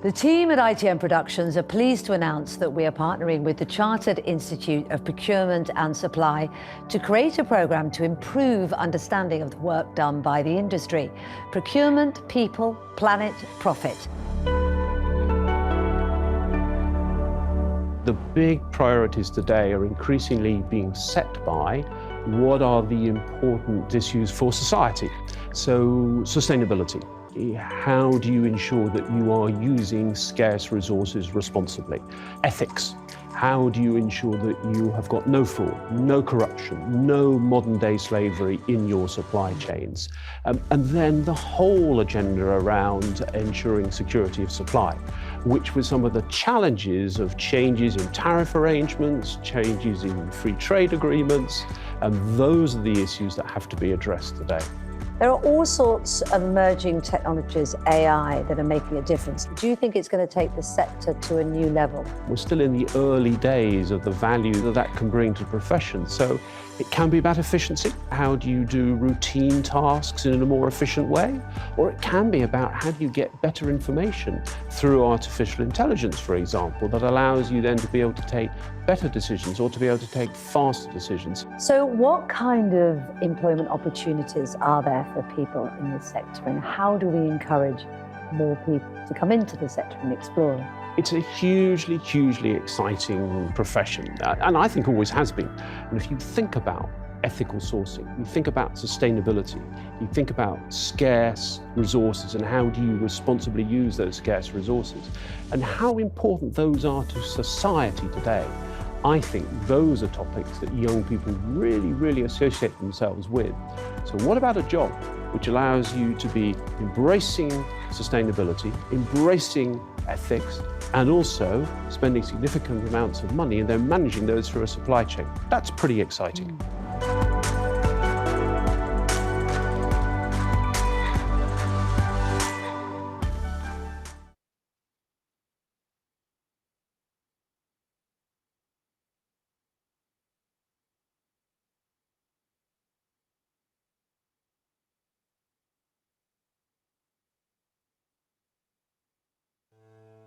The team at ITM Productions are pleased to announce that we are partnering with the Chartered Institute of Procurement and Supply to create a programme to improve understanding of the work done by the industry. Procurement, people, planet, profit. The big priorities today are increasingly being set by what are the important issues for society. So, sustainability. How do you ensure that you are using scarce resources responsibly? Ethics. How do you ensure that you have got no fraud, no corruption, no modern-day slavery in your supply chains? And then the whole agenda around ensuring security of supply, which was some of the challenges of changes in tariff arrangements, changes in free trade agreements, and those are the issues that have to be addressed today. There are all sorts of emerging technologies, AI, that are making a difference. Do you think it's going to take the sector to a new level? We're still in the early days of the value that that can bring to the profession. So it can be about efficiency. How do you do routine tasks in a more efficient way? Or it can be about how do you get better information through artificial intelligence, for example, that allows you then to be able to take better decisions or to be able to take faster decisions. So what kind of employment opportunities are there for people in this sector, and how do we encourage more people to come into the sector and explore it? It's a hugely, hugely exciting profession, and I think always has been. And if you think about ethical sourcing, you think about sustainability, you think about scarce resources and how do you responsibly use those scarce resources, and how important those are to society today, I think those are topics that young people really, really associate themselves with. So what about a job which allows you to be embracing sustainability, embracing ethics, and also spending significant amounts of money and then managing those through a supply chain? That's pretty exciting.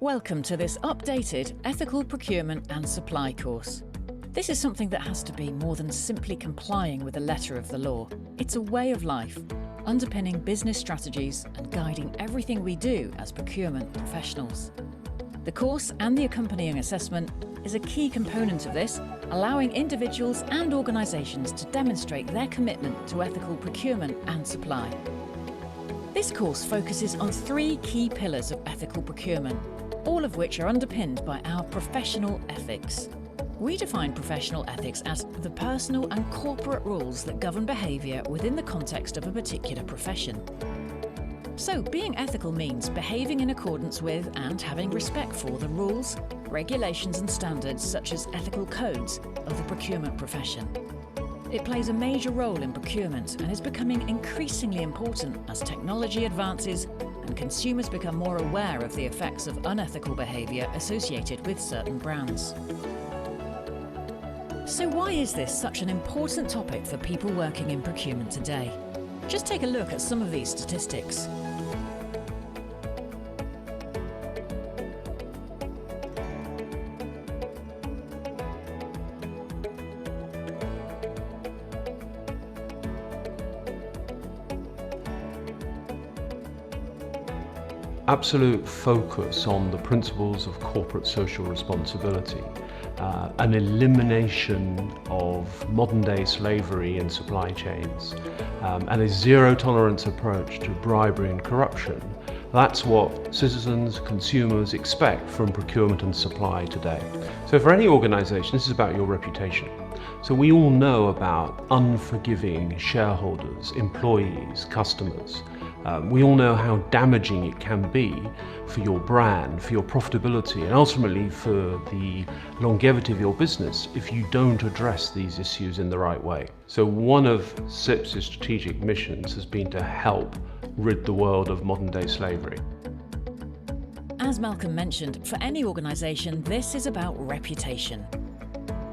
Welcome to this updated Ethical Procurement and Supply course. This is something that has to be more than simply complying with the letter of the law. It's a way of life, underpinning business strategies and guiding everything we do as procurement professionals. The course and the accompanying assessment is a key component of this, allowing individuals and organisations to demonstrate their commitment to ethical procurement and supply. This course focuses on 3 key pillars of ethical procurement, all of which are underpinned by our professional ethics. We define professional ethics as the personal and corporate rules that govern behaviour within the context of a particular profession. So, being ethical means behaving in accordance with and having respect for the rules, regulations and standards such as ethical codes of the procurement profession. It plays a major role in procurement and is becoming increasingly important as technology advances and consumers become more aware of the effects of unethical behaviour associated with certain brands. So why is this such an important topic for people working in procurement today? Just take a look at some of these statistics. Absolute focus on the principles of corporate social responsibility, an elimination of modern-day slavery in supply chains, and a zero-tolerance approach to bribery and corruption. That's what citizens, consumers expect from procurement and supply today. So for any organisation, this is about your reputation. So we all know about unforgiving shareholders, employees, customers. We all know how damaging it can be for your brand, for your profitability, and ultimately for the longevity of your business if you don't address these issues in the right way. So one of SIP's strategic missions has been to help rid the world of modern-day slavery. As Malcom mentioned, for any organisation, this is about reputation.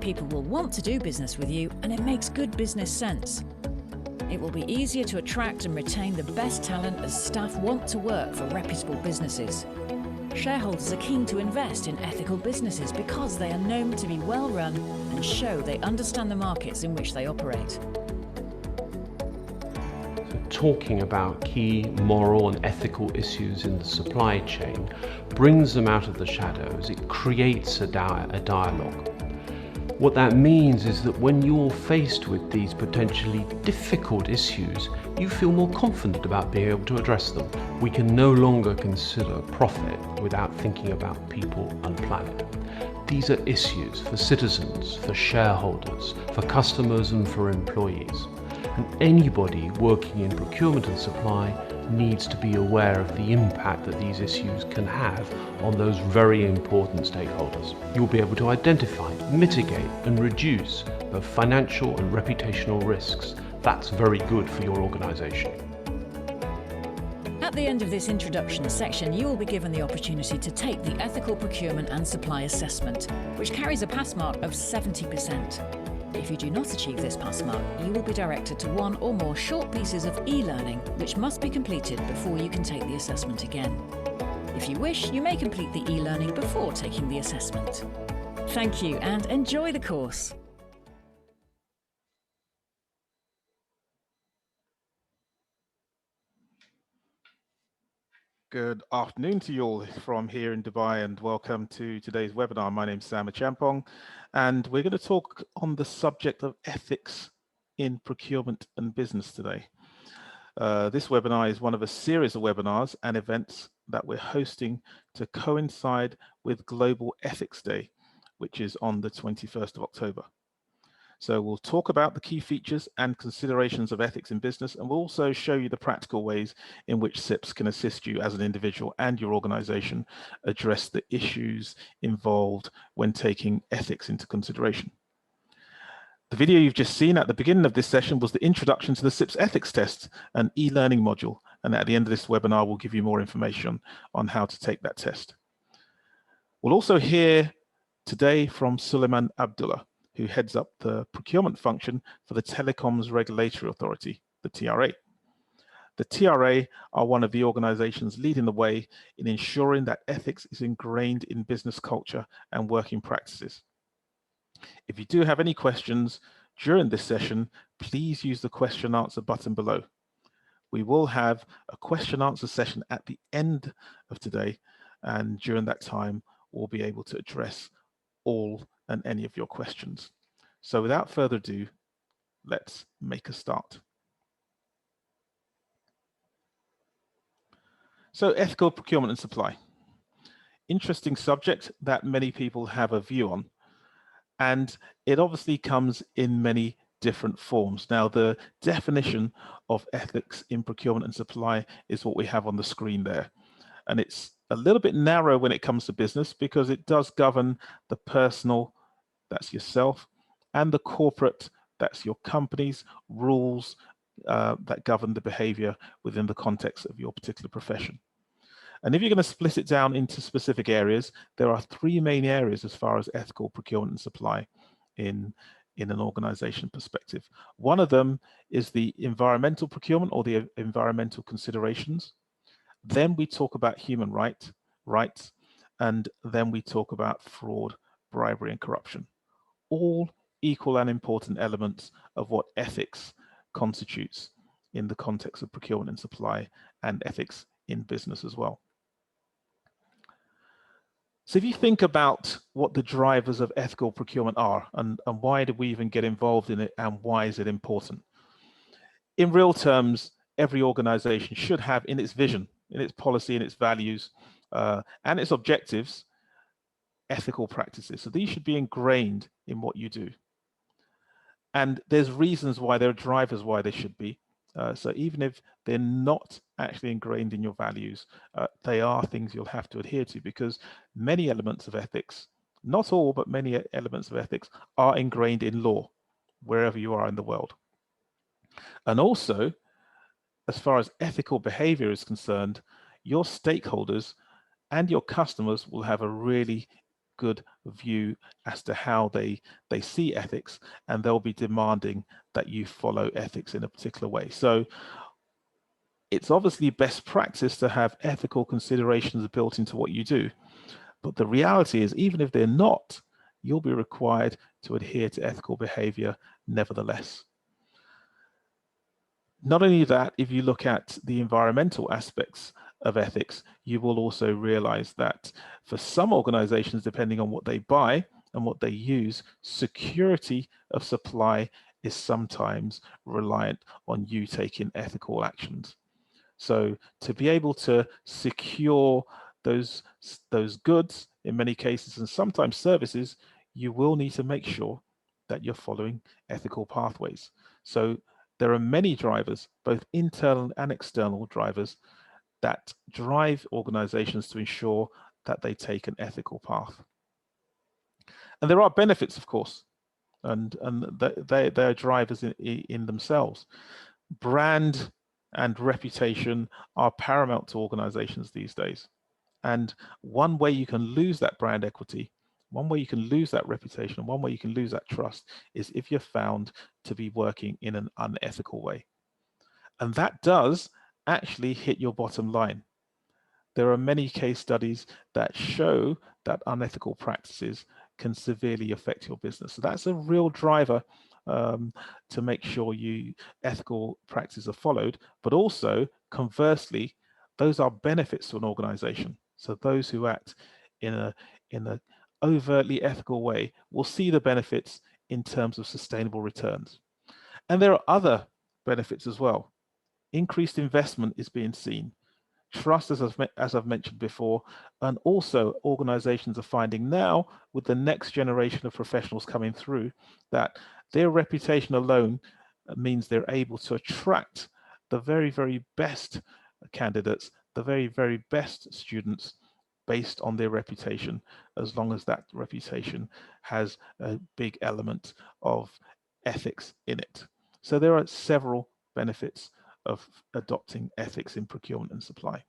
People will want to do business with you, and it makes good business sense. It will be easier to attract and retain the best talent as staff want to work for reputable businesses. Shareholders are keen to invest in ethical businesses because they are known to be well run and show they understand the markets in which they operate. Talking about key moral and ethical issues in the supply chain brings them out of the shadows. It creates a dialogue. What that means is that when you're faced with these potentially difficult issues, you feel more confident about being able to address them. We can no longer consider profit without thinking about people and planet. These are issues for citizens, for shareholders, for customers and for employees. And anybody working in procurement and supply needs to be aware of the impact that these issues can have on those very important stakeholders. You'll be able to identify, mitigate and reduce both financial and reputational risks. That's very good for your organisation. At the end of this introduction section, you will be given the opportunity to take the Ethical Procurement and Supply Assessment, which carries a pass mark of 70%. If you do not achieve this pass mark, you will be directed to one or more short pieces of e-learning which must be completed before you can take the assessment again. If you wish, you may complete the e-learning before taking the assessment. Thank you and enjoy the course. Good afternoon to you all from here in Dubai and welcome to today's webinar. My name is Sam Champong and we're going to talk on the subject of ethics in procurement and business today. This webinar is one of a series of webinars and events that we're hosting to coincide with Global Ethics Day, which is on the 21st of October. So we'll talk about the key features and considerations of ethics in business, and we'll also show you the practical ways in which SIPs can assist you as an individual and your organization address the issues involved when taking ethics into consideration. The video you've just seen at the beginning of this session was the introduction to the SIPS ethics test, an e-learning module, and at the end of this webinar we'll give you more information on how to take that test. We'll also hear today from Suleiman Abdullah, who heads up the procurement function for the Telecoms Regulatory Authority, the TRA. The TRA are one of the organizations leading the way in ensuring that ethics is ingrained in business culture and working practices. If you do have any questions during this session, please use the question answer button below. We will have a question answer session at the end of today, and during that time, we'll be able to address all and any of your questions. So without further ado, let's make a start. So ethical procurement and supply. Interesting subject that many people have a view on, and it obviously comes in many different forms. Now, the definition of ethics in procurement and supply is what we have on the screen there. And it's a little bit narrow when it comes to business because it does govern the personal, that's yourself, and the corporate, that's your company's rules that govern the behavior within the context of your particular profession. And if you're going to split it down into specific areas, there are three main areas as far as ethical procurement and supply in an organization perspective. One of them is the environmental procurement or the environmental considerations. Then we talk about human rights, and then we talk about fraud, bribery, and corruption. All equal and important elements of what ethics constitutes in the context of procurement and supply, and ethics in business as well. So if you think about what the drivers of ethical procurement are, and why do we even get involved in it, and why is it important? In real terms, every organization should have in its vision, in its policy, in its values, and its objectives, ethical practices. So these should be ingrained in what you do. And there's reasons why, there are drivers why they should be. So even if they're not actually ingrained in your values, they are things you'll have to adhere to, because many elements of ethics, not all, but many elements of ethics are ingrained in law, wherever you are in the world. And also, as far as ethical behavior is concerned, your stakeholders and your customers will have a really good view as to how they see ethics, and they'll be demanding that you follow ethics in a particular way. So It's obviously best practice to have ethical considerations built into what you do. But the reality is, even if they're not, you'll be required to adhere to ethical behavior nevertheless. Not only that, if you look at the environmental aspects of ethics, you will also realize that for some organizations, depending on what they buy and what they use, security of supply is sometimes reliant on you taking ethical actions. So to be able to secure those goods in many cases, and sometimes services, you will need to make sure that you're following ethical pathways. So there are many drivers, both internal and external drivers, that drive organizations to ensure that they take an ethical path. And there are benefits, of course, and they are drivers in themselves. Brand and reputation are paramount to organizations these days. And one way you can lose that brand equity, one way you can lose that reputation, one way you can lose that trust is if you're found to be working in an unethical way. And that does actually hit your bottom line. There are many case studies that show that unethical practices can severely affect your business. So that's a real driver to make sure ethical practices are followed, but also conversely, those are benefits to an organization. So those who act in a overtly ethical way will see the benefits in terms of sustainable returns. And there are other benefits as well. Increased investment is being seen. Trust, as I've mentioned before, and also organizations are finding now with the next generation of professionals coming through that their reputation alone means they're able to attract the very, very best candidates, the very, very best students based on their reputation, as long as that reputation has a big element of ethics in it. So there are several benefits of adopting ethics in procurement and supply.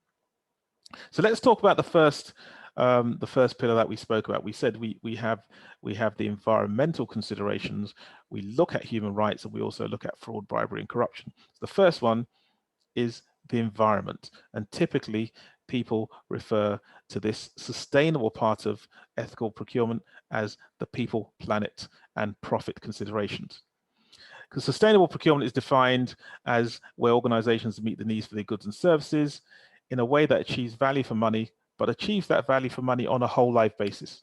So let's talk about the first pillar that we spoke about. We said we have the environmental considerations, we look at human rights, and we also look at fraud, bribery, and corruption. The first one is the environment, and typically people refer to this sustainable part of ethical procurement as the people, planet, and profit considerations. Because sustainable procurement is defined as where organizations meet the needs for their goods and services in a way that achieves value for money, but achieves that value for money on a whole life basis.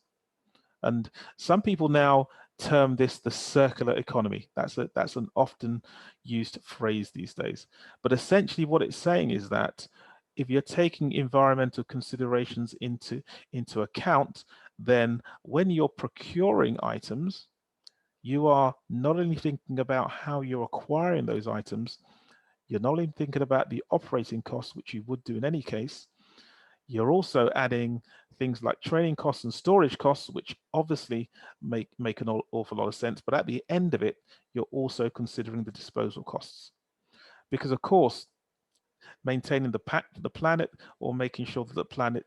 And some people now term this the circular economy. That's an often used phrase these days. But essentially what it's saying is that if you're taking environmental considerations into account, then when you're procuring items, you are not only thinking about how you're acquiring those items, you're not only thinking about the operating costs, which you would do in any case, you're also adding things like training costs and storage costs, which obviously make an awful lot of sense. But at the end of it, you're also considering the disposal costs. Because of course, maintaining the planet or making sure that the planet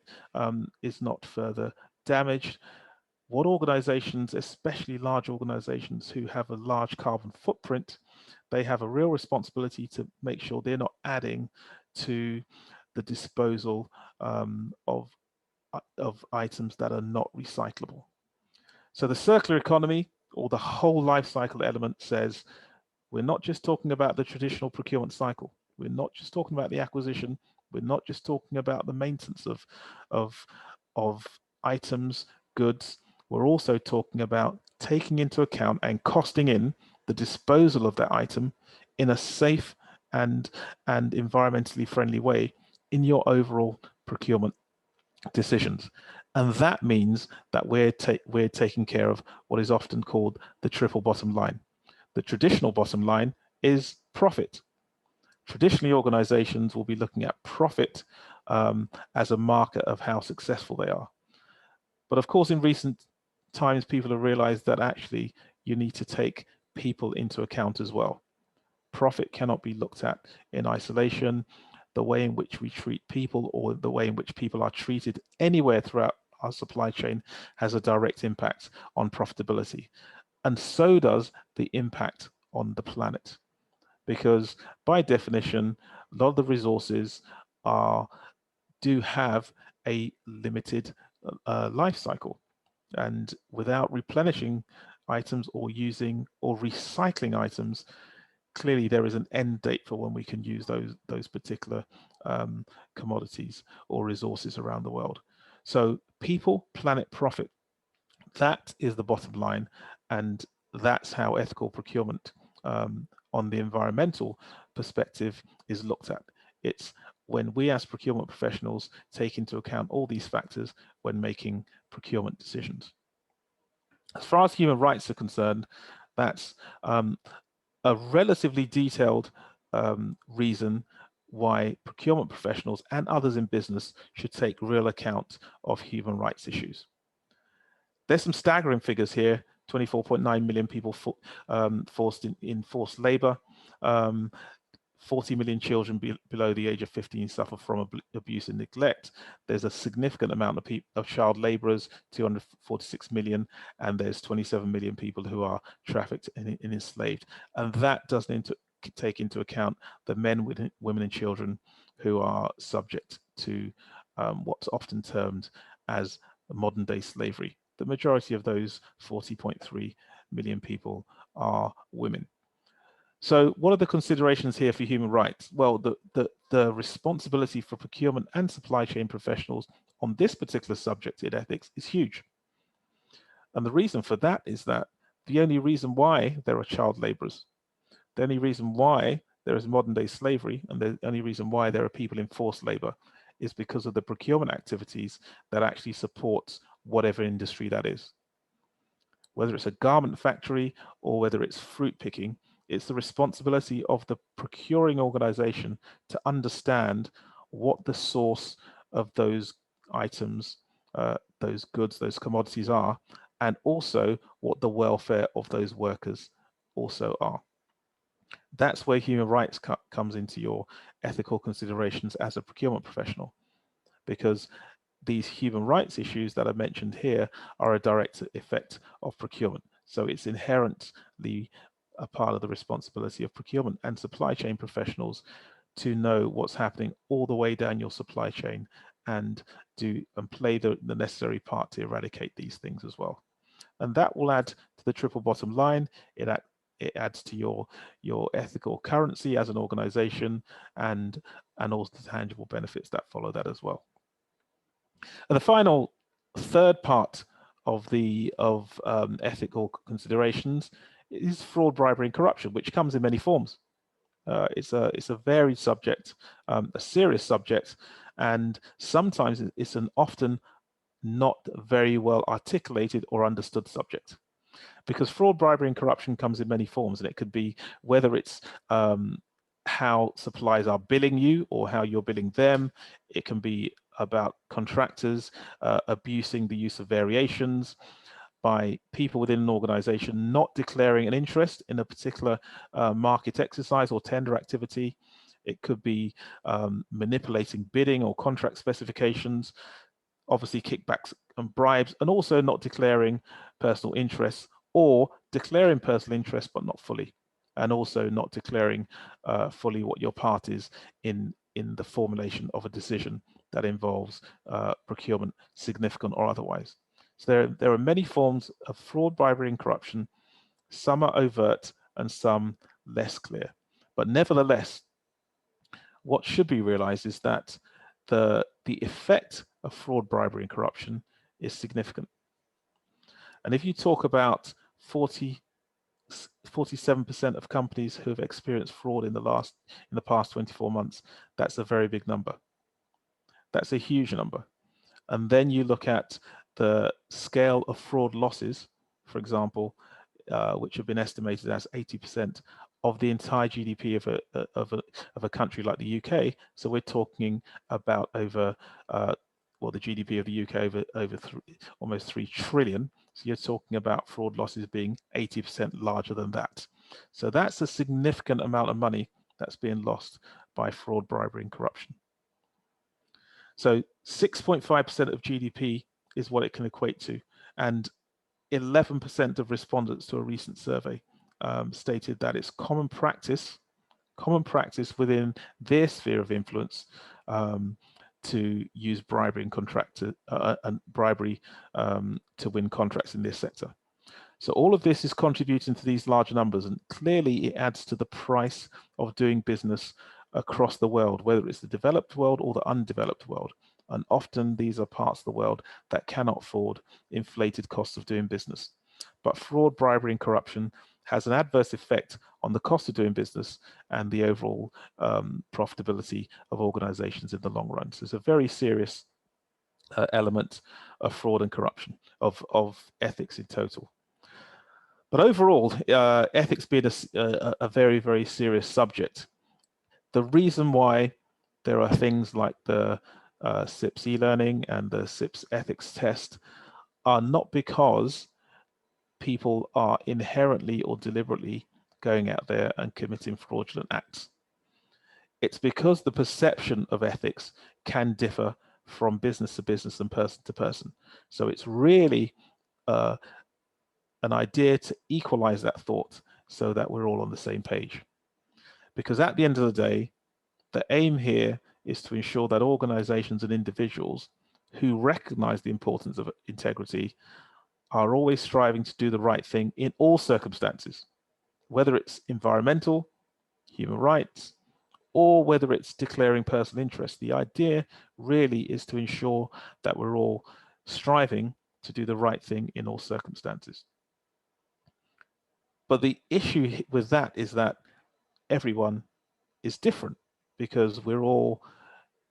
is not further damaged, what organizations, especially large organizations who have a large carbon footprint, they have a real responsibility to make sure they're not adding to the disposal of items that are not recyclable. So the circular economy, or the whole life cycle element, says we're not just talking about the traditional procurement cycle. We're not just talking about the acquisition. We're not just talking about the maintenance of items, goods. We're also talking about taking into account and costing in the disposal of that item in a safe and environmentally friendly way in your overall procurement decisions. And that means that we're taking care of what is often called the triple bottom line. The traditional bottom line is profit. Traditionally, organizations will be looking at profit as a marker of how successful they are. But of course, in recent times, people have realized that actually you need to take people into account as well. Profit cannot be looked at in isolation. The way in which we treat people, or the way in which people are treated anywhere throughout our supply chain, has a direct impact on profitability. And so does the impact on the planet. because by definition, a lot of the resources do have a limited life cycle, and without replenishing items or using or recycling items, clearly there is an end date for when we can use those particular commodities or resources around the world. So people, planet, profit, that is the bottom line, and that's how ethical procurement on the environmental perspective is looked at. It's when we as procurement professionals take into account all these factors when making procurement decisions. As far as human rights are concerned, that's a relatively detailed reason why procurement professionals and others in business should take real account of human rights issues. There's some staggering figures here: 24.9 million people forced in forced labor. 40 million children below the age of 15 suffer from abuse and neglect. There's a significant amount of child laborers, 246 million, and there's 27 million people who are trafficked and enslaved. And that doesn't take into account the men, women, and children who are subject to what's often termed as modern day slavery. The majority of those 40.3 million people are women. So what are the considerations here for human rights? Well, the responsibility for procurement and supply chain professionals on this particular subject in ethics is huge. And the reason for that is that the only reason why there are child laborers, the only reason why there is modern day slavery, and the only reason why there are people in forced labor is because of the procurement activities that actually supports whatever industry that is. Whether it's a garment factory or whether it's fruit picking, it's the responsibility of the procuring organization to understand what the source of those items, those goods, those commodities are, and also what the welfare of those workers also are. That's where human rights comes into your ethical considerations as a procurement professional, because these human rights issues that are mentioned here are a direct effect of procurement. So it's inherently a part of the responsibility of procurement and supply chain professionals to know what's happening all the way down your supply chain and play the necessary part to eradicate these things as well. And that will add to the triple bottom line. It adds to your ethical currency as an organization, and all the tangible benefits that follow that as well. And the final third part of ethical considerations is fraud, bribery, and corruption, which comes in many forms. It's a varied subject, a serious subject, and sometimes it's an often not very well articulated or understood subject. Because fraud, bribery, and corruption comes in many forms, and it could be whether it's how suppliers are billing you or how you're billing them. It can be about contractors abusing the use of variations, by people within an organization not declaring an interest in a particular market exercise or tender activity. It could be manipulating bidding or contract specifications, obviously kickbacks and bribes, and also not declaring personal interests, or declaring personal interests but not fully, and also not declaring fully what your part is in the formulation of a decision that involves procurement, significant or otherwise. So there are many forms of fraud, bribery, and corruption. Some are overt and some less clear. But nevertheless, what should be realized is that the effect of fraud, bribery, and corruption is significant. And if you talk about 47% of companies who have experienced fraud in the past 24 months, that's a very big number. That's a huge number. And then you look at the scale of fraud losses, for example, which have been estimated as 80% of the entire GDP of a country like the UK. So we're talking about over, the GDP of the UK over almost 3 trillion. So you're talking about fraud losses being 80% larger than that. So that's a significant amount of money that's being lost by fraud, bribery, and corruption. So 6.5% of GDP is what it can equate to, and 11% of respondents to a recent survey stated that it's common practice common practice within their sphere of influence to use bribery and bribery to win contracts in this sector. So all of this is contributing to these large numbers, and clearly it adds to the price of doing business across the world, whether it's the developed world or the undeveloped world. And often these are parts of the world that cannot afford inflated costs of doing business. But fraud, bribery, and corruption has an adverse effect on the cost of doing business and the overall profitability of organizations in the long run. So it's a very serious element of fraud and corruption, of ethics in total. But overall, ethics being a very, very serious subject, the reason why there are things like the CIPS e-learning and the CIPS ethics test are not because people are inherently or deliberately going out there and committing fraudulent acts. It's because the perception of ethics can differ from business to business and person to person. So it's really an idea to equalize that thought so that we're all on the same page. Because at the end of the day, the aim here is to ensure that organizations and individuals who recognize the importance of integrity are always striving to do the right thing in all circumstances, whether it's environmental, human rights, or whether it's declaring personal interest. The idea really is to ensure that we're all striving to do the right thing in all circumstances. But the issue with that is that everyone is different, because we're all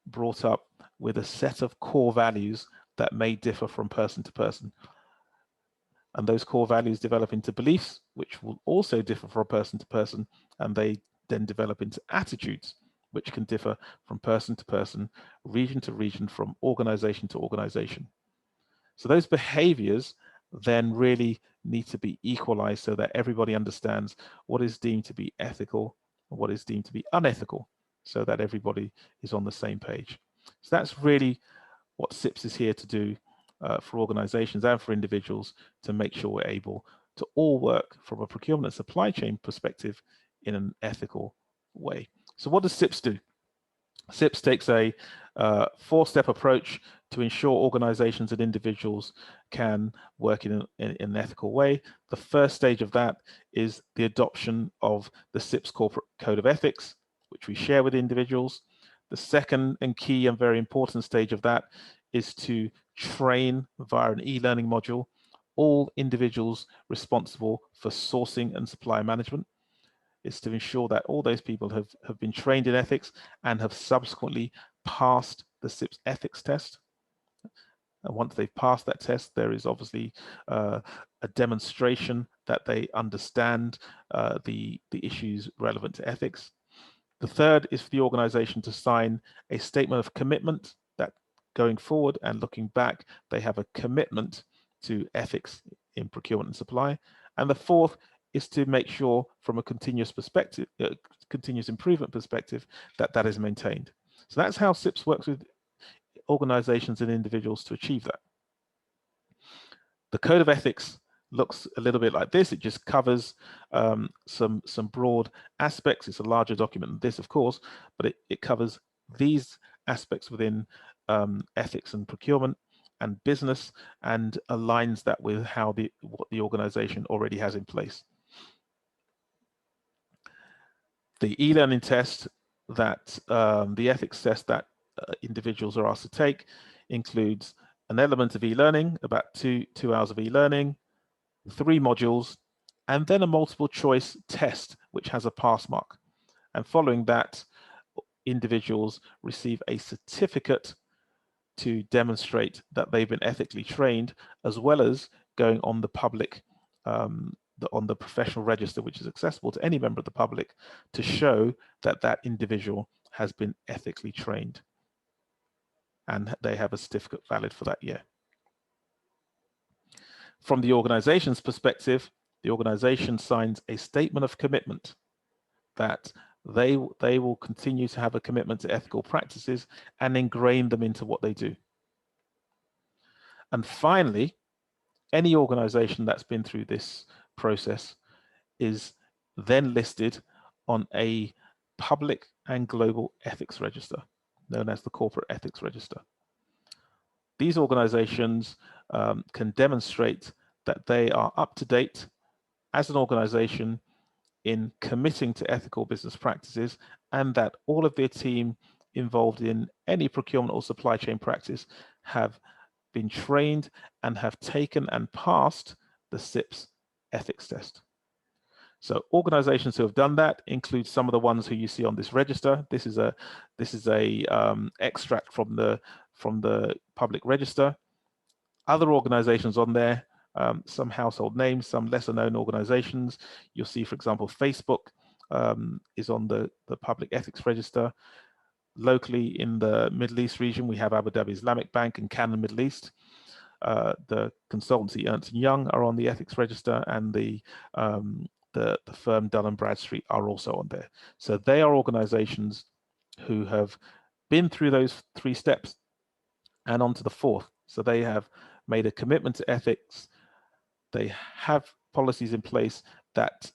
brought up with a set of core values that may differ from person to person. And those core values develop into beliefs, which will also differ from person to person, and they then develop into attitudes, which can differ from person to person, region to region, from organization to organization. So those behaviors then really need to be equalized so that everybody understands what is deemed to be ethical and what is deemed to be unethical, so that everybody is on the same page. So that's really what CIPS is here to do for organizations and for individuals, to make sure we're able to all work from a procurement and supply chain perspective in an ethical way. So what does CIPS do? CIPS takes a four-step approach to ensure organizations and individuals can work in an ethical way. The first stage of that is the adoption of the CIPS Corporate Code of Ethics, which we share with individuals. The second and key and very important stage of that is to train via an e-learning module all individuals responsible for sourcing and supply management. Is to ensure that all those people have been trained in ethics and have subsequently passed the CIPS ethics test. And once they've passed that test, there is obviously a demonstration that they understand the issues relevant to ethics. The third is for the organization to sign a statement of commitment that going forward and looking back, they have a commitment to ethics in procurement and supply. And the fourth is to make sure from a continuous perspective, continuous improvement perspective, that that is maintained. So that's how CIPS works with organizations and individuals to achieve that. The Code of Ethics looks a little bit like this. It just covers some broad aspects. It's a larger document than this, of course, but it covers these aspects within ethics and procurement and business, and aligns that with how what the organization already has in place. The e-learning test that the ethics test that individuals are asked to take includes an element of e-learning, about two hours of e-learning, 3 modules, and then a multiple choice test which has a pass mark. And following that, individuals receive a certificate to demonstrate that they've been ethically trained, as well as going on the public on the professional register, which is accessible to any member of the public, to show that that individual has been ethically trained, and they have a certificate valid for that year. From the organization's perspective, the organization signs a statement of commitment that they will continue to have a commitment to ethical practices and ingrain them into what they do. And finally, any organization that's been through this process is then listed on a public and global ethics register, known as the Corporate Ethics Register. These organizations can demonstrate that they are up to date as an organization in committing to ethical business practices, and that all of their team involved in any procurement or supply chain practice have been trained and have taken and passed the CIPS ethics test. So organizations who have done that include some of the ones who you see on this register. This is a extract from the public register. Other organizations on there, some household names, some lesser known organizations. You'll see, for example, Facebook is on the public ethics register. Locally in the Middle East region, we have Abu Dhabi Islamic Bank and Canon Middle East. The consultancy Ernst & Young are on the ethics register, and the firm Dun & Bradstreet are also on there. So they are organizations who have been through those 3 steps and on to the 4th. So they have made a commitment to ethics. They have policies in place that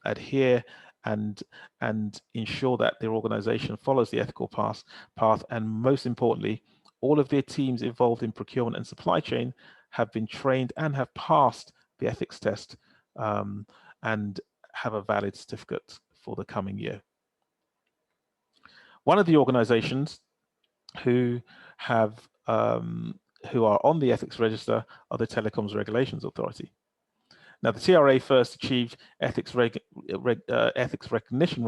adhere and ensure that their organization follows the ethical path, and most importantly, all of their teams involved in procurement and supply chain have been trained and have passed the ethics test and have a valid certificate for the coming year. One of the organizations who are on the ethics register are the Telecoms Regulations Authority. Now, the TRA first achieved ethics recognition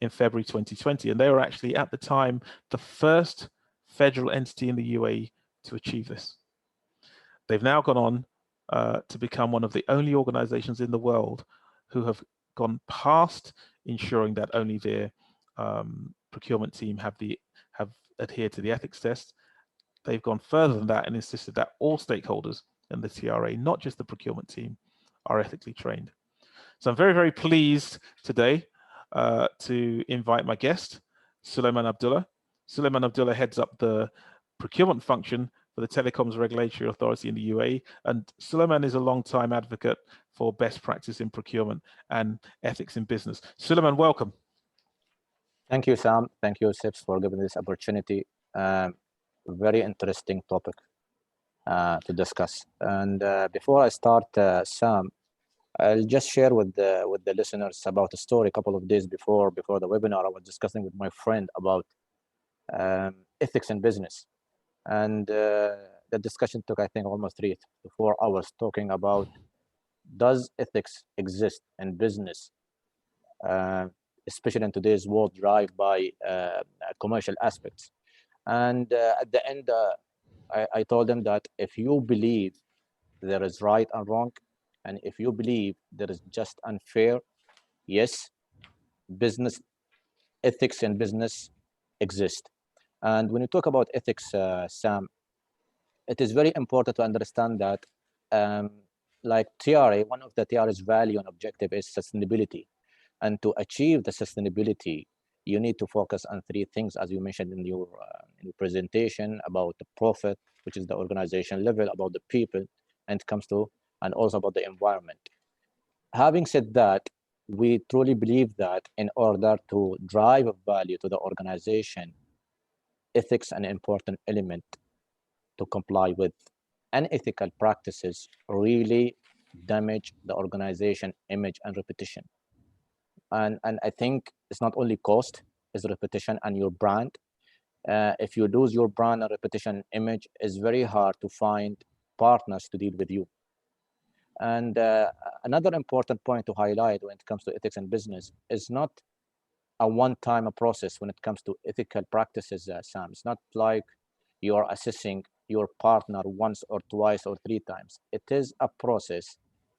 in February 2020, and they were actually at the time the first federal entity in the UAE to achieve this. They've now gone on to become one of the only organizations in the world who have gone past ensuring that only their procurement team have adhered to the ethics test. They've gone further than that and insisted that all stakeholders in the TRA, not just the procurement team, are ethically trained. So I'm very, very pleased today to invite my guest, Sulaiman Abdullah. Sulaiman Abdullah heads up the procurement function for the Telecoms Regulatory Authority in the UAE. And Sulaiman is a long-time advocate for best practice in procurement and ethics in business. Sulaiman, welcome. Thank you, Sam. Thank you, SIPS, for giving this opportunity. Very interesting topic to discuss. And before I start, Sam, I'll just share with the listeners about a story. A couple of days before the webinar, I was discussing with my friend about ethics in business. And the discussion took, I think, almost 3 to 4 hours, talking about, does ethics exist in business, especially in today's world driven by commercial aspects. And at the end, I told them that if you believe there is right and wrong, and if you believe there is just and fair, yes, business ethics in business exist. And when you talk about ethics, Sam, it is very important to understand that like TRA, one of the TRA's value and objective is sustainability. And to achieve the sustainability, you need to focus on 3 things, as you mentioned in your presentation, about the profit, which is the organization level, about the people, and also about the environment. Having said that, we truly believe that in order to drive value to the organization, ethics an important element to comply with. Unethical practices really damage the organization image and reputation. And I think it's not only cost, it's reputation and your brand. If you lose your brand and reputation image, it's very hard to find partners to deal with you. And another important point to highlight when it comes to ethics in business is not a one-time process when it comes to ethical practices, Sam. It's not like you are assessing your partner once or twice or 3 times. It is a process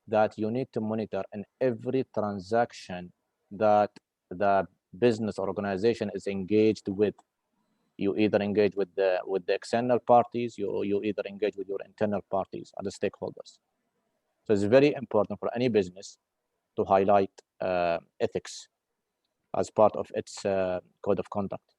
that you need to monitor in every transaction that the business organization is engaged with. You either engage with the external parties, you either engage with your internal parties and the stakeholders. So it's very important for any business to highlight ethics as part of its code of conduct.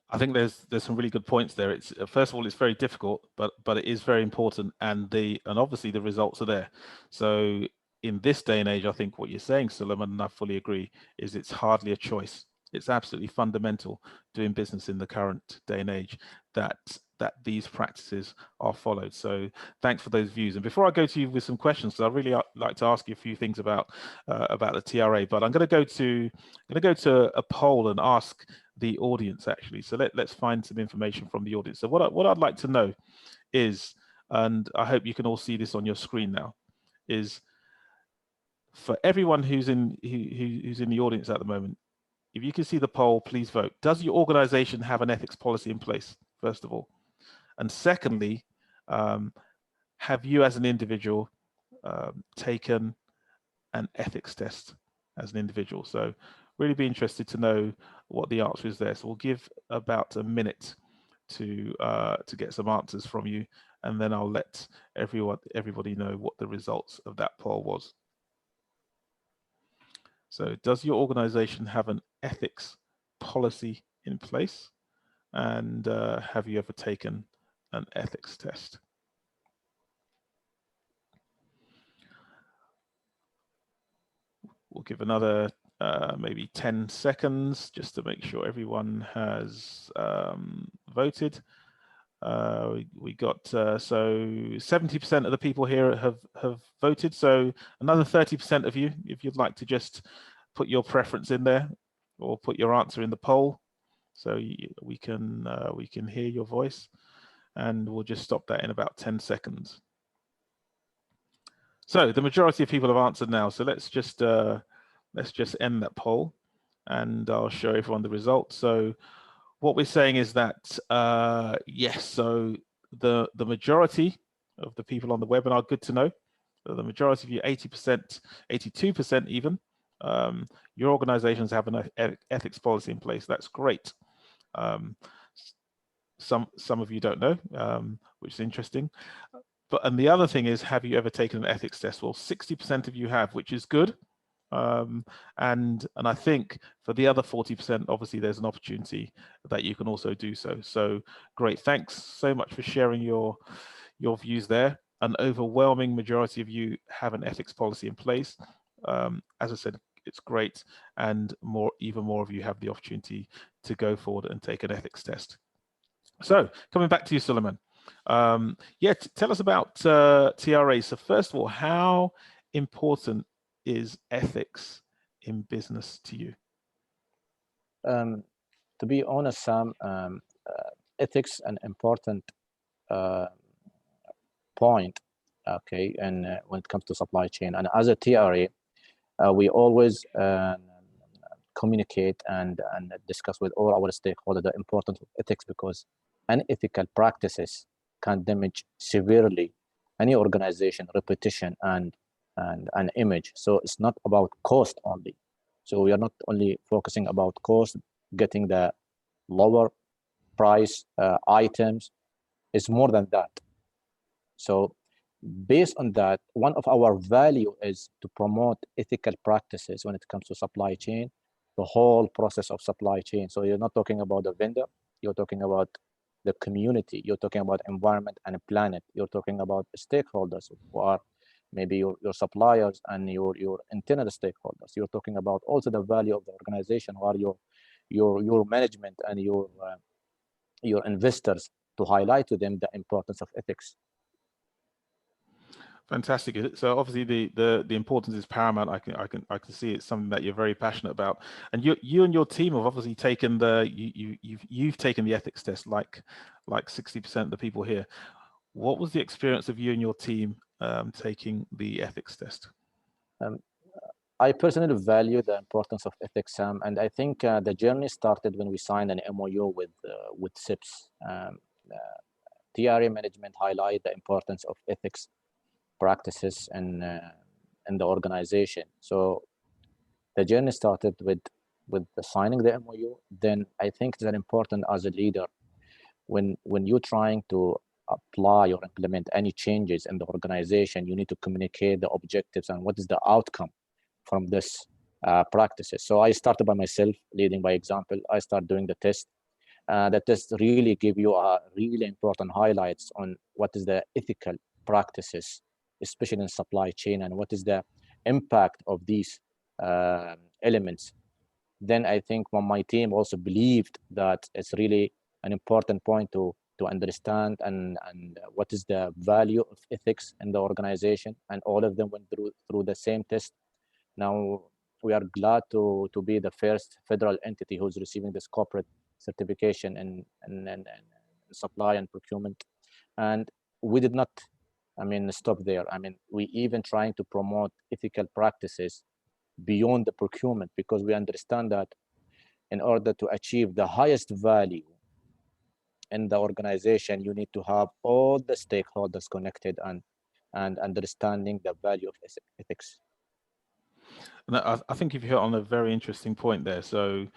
I think there's some really good points there. It's first of all, it's very difficult, but it is very important, and obviously the results are there. So in this day and age, I think what you're saying, Suleiman, and I fully agree, is it's hardly a choice. It's absolutely fundamental doing business in the current day and age that these practices are followed. So thanks for those views. And before I go to you with some questions, because I really like to ask you a few things about the TRA, but I'm going to go to a poll and ask the audience actually. So let's find some information from the audience. So what I'd like to know is, and I hope you can all see this on your screen now, is for everyone who's in the audience at the moment, if you can see the poll, please vote. Does your organization have an ethics policy in place, first of all? And secondly, have you as an individual taken an ethics test as an individual? So really be interested to know what the answer is there. So we'll give about a minute to get some answers from you, and then I'll let everybody know what the results of that poll was. So does your organization have an ethics policy in place? And have you ever taken an ethics test? We'll give another maybe 10 seconds just to make sure everyone has voted. We got so 70% of the people here have voted. So another 30% of you, if you'd like to just put your preference in there or put your answer in the poll, so we can hear your voice, and we'll just stop that in about 10 seconds. So the majority of people have answered now. So let's just end that poll, and I'll show everyone the results. So what we're saying is that yes, so the majority of the people on the webinar, good to know, the majority of you, 80%, 82% even, your organizations have an ethics policy in place. That's great. Some of you don't know, which is interesting. And the other thing is, have you ever taken an ethics test? Well, 60% of you have, which is good. And I think for the other 40%, obviously there's an opportunity that you can also do so. So great, thanks so much for sharing your views there. An overwhelming majority of you have an ethics policy in place. As I said, it's great, and even more of you have the opportunity to go forward and take an ethics test. So coming back to you, Suleiman. Yeah, tell us about TRA. So first of all, how important is ethics in business to you? To be honest, Sam, ethics an important point, okay, and when it comes to supply chain. And as a TRA, we always communicate and discuss with all our stakeholders the importance of ethics, because unethical practices can damage severely any organization reputation and an image. So it's not about cost only. So we are not only focusing about cost, getting the lower price items. It's more than that. So based on that, one of our value is to promote ethical practices when it comes to supply chain, the whole process of supply chain. So you're not talking about the vendor, you're talking about the community, you're talking about environment and planet, you're talking about stakeholders who are maybe your suppliers and your internal stakeholders. You're talking about also the value of the organization, who are your management and your investors, to highlight to them the importance of ethics. Fantastic. So obviously the importance is paramount. I can see it's something that you're very passionate about, and you and your team have obviously taken you've taken the ethics test, like 60% of the people here. What was the experience of you and your team taking the ethics test? I personally value the importance of ethics, Sam, and I think the journey started when we signed an MOU with SIPS. TRA management highlight the importance of ethics practices in the organization. So the journey started with signing the MOU. Then I think it's important as a leader, when you're trying to apply or implement any changes in the organization, you need to communicate the objectives and what is the outcome from this practices. So I started by myself, leading by example. I start doing the test. The test really give you a really important highlights on what is the ethical practices, especially in supply chain, and what is the impact of these elements, then I think my team also believed that it's really an important point to understand and what is the value of ethics in the organization, and all of them went through the same test. Now we are glad to be the first federal entity who's receiving this corporate certification in supply and procurement. And we did not, stop there. We even trying to promote ethical practices beyond the procurement, because we understand that in order to achieve the highest value in the organization, you need to have all the stakeholders connected and understanding the value of ethics. And I think you've hit on a very interesting point there. So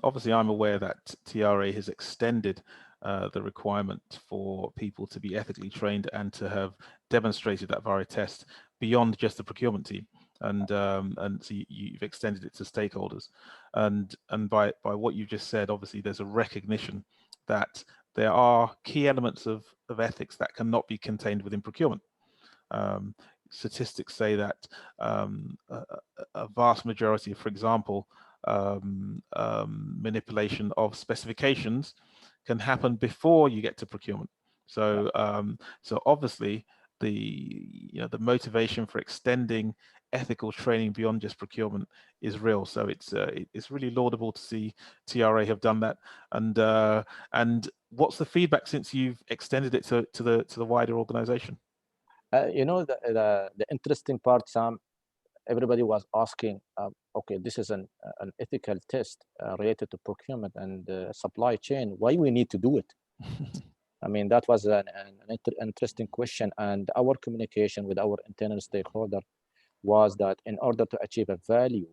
obviously I'm aware that TRA has extended the requirement for people to be ethically trained and to have demonstrated that via test beyond just the procurement team. And so you've extended it to stakeholders. And by what you just said, obviously there's a recognition that there are key elements of ethics that cannot be contained within procurement. Statistics say that a vast majority, for example, manipulation of specifications can happen before you get to procurement. So so obviously the motivation for extending ethical training beyond just procurement is real. So it's really laudable to see TRA have done that. And what's the feedback since you've extended it to the wider organization? The interesting part, Sam, everybody was asking, okay, this is an ethical test related to procurement and supply chain. Why we need to do it? That was an interesting question. And our communication with our internal stakeholder was that in order to achieve a value,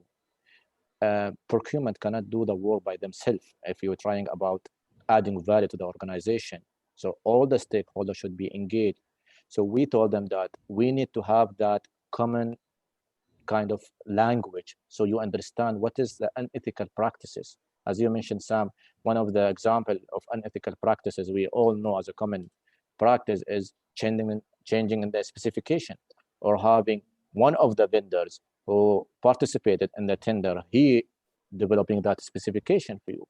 procurement cannot do the work by themselves if you're trying about adding value to the organization. So all the stakeholders should be engaged. So we told them that we need to have that common kind of language, so you understand what is the unethical practices. As you mentioned, Sam, one of the example of unethical practices we all know as a common practice is changing in the specification, or having one of the vendors who participated in the tender, he developing that specification for you.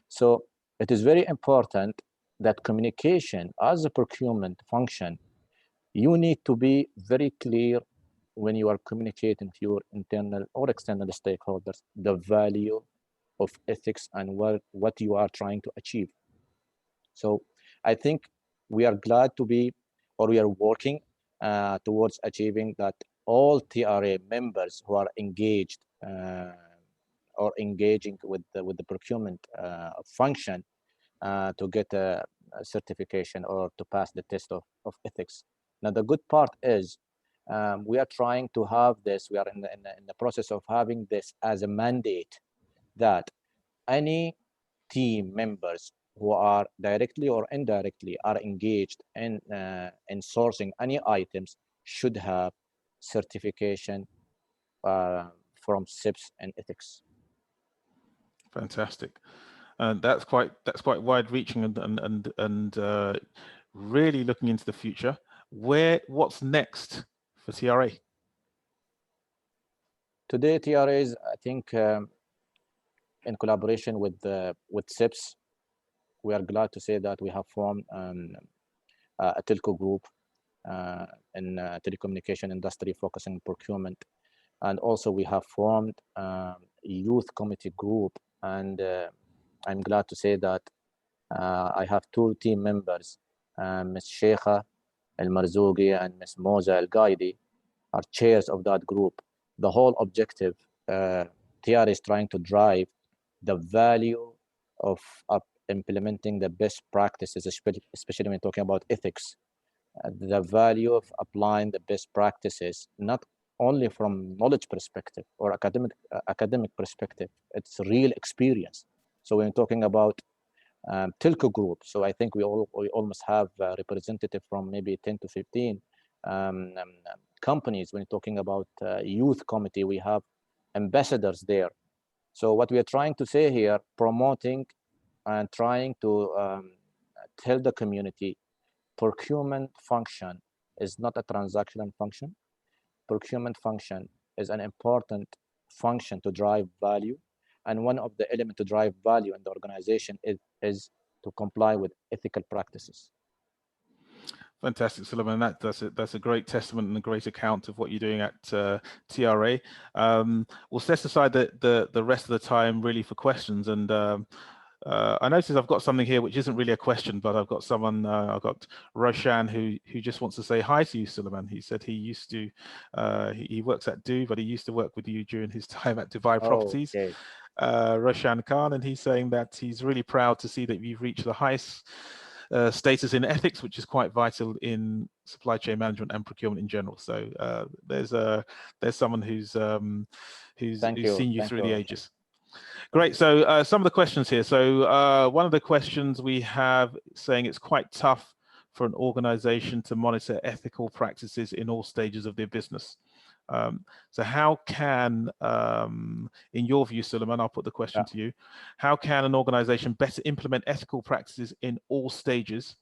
So it is very important that communication as a procurement function, you need to be very clear when you are communicating to your internal or external stakeholders the value of ethics and what you are trying to achieve. So I think we are glad to be, or we are working towards achieving that all TRA members who are engaged or engaging with the procurement function to get a certification or to pass the test of ethics. Now, the good part is we are trying to have this, we are in the process of having this as a mandate, that any team members who are directly or indirectly are engaged in sourcing any items should have certification from SIPS and ethics. Fantastic. And that's quite wide-reaching and really looking into the future. What's next for TRA? Today, TRA is, I think, in collaboration with SIPS, we are glad to say that we have formed a telco group in telecommunication industry focusing on procurement, and also we have formed a youth committee group, and I'm glad to say that I have two team members, Ms. Sheikha El Marzougi and Ms. Moza El Gaidi, are chairs of that group. The whole objective, TR is trying to drive the value of implementing the best practices, especially when talking about ethics, the value of applying the best practices, not only from knowledge perspective or academic perspective, it's real experience. So when talking about telco group, so I think we almost have a representative from maybe 10 to 15 companies. When talking about youth committee, we have ambassadors there. So what we are trying to say here, promoting and trying to tell the community, procurement function is not a transactional function. Procurement function is an important function to drive value. And one of the elements to drive value in the organization is to comply with ethical practices. Fantastic, Suleiman. That's a great testament and a great account of what you're doing at TRA. We'll set aside the rest of the time really for questions. And I noticed I've got something here which isn't really a question, but I've got someone, I've got Roshan who just wants to say hi to you, Suleiman. He said he used to, he works at Do, but he used to work with you during his time at Dubai Properties. Okay. Roshan Khan, and he's saying that he's really proud to see that you've reached the highest status in ethics, which is quite vital in supply chain management and procurement in general. So there's someone who's seen you through the ages. Great. So some of the questions here. So one of the questions we have saying it's quite tough for an organization to monitor ethical practices in all stages of their business. So how can, in your view, Suleiman, I'll put the question to you, how can an organization better implement ethical practices in all stages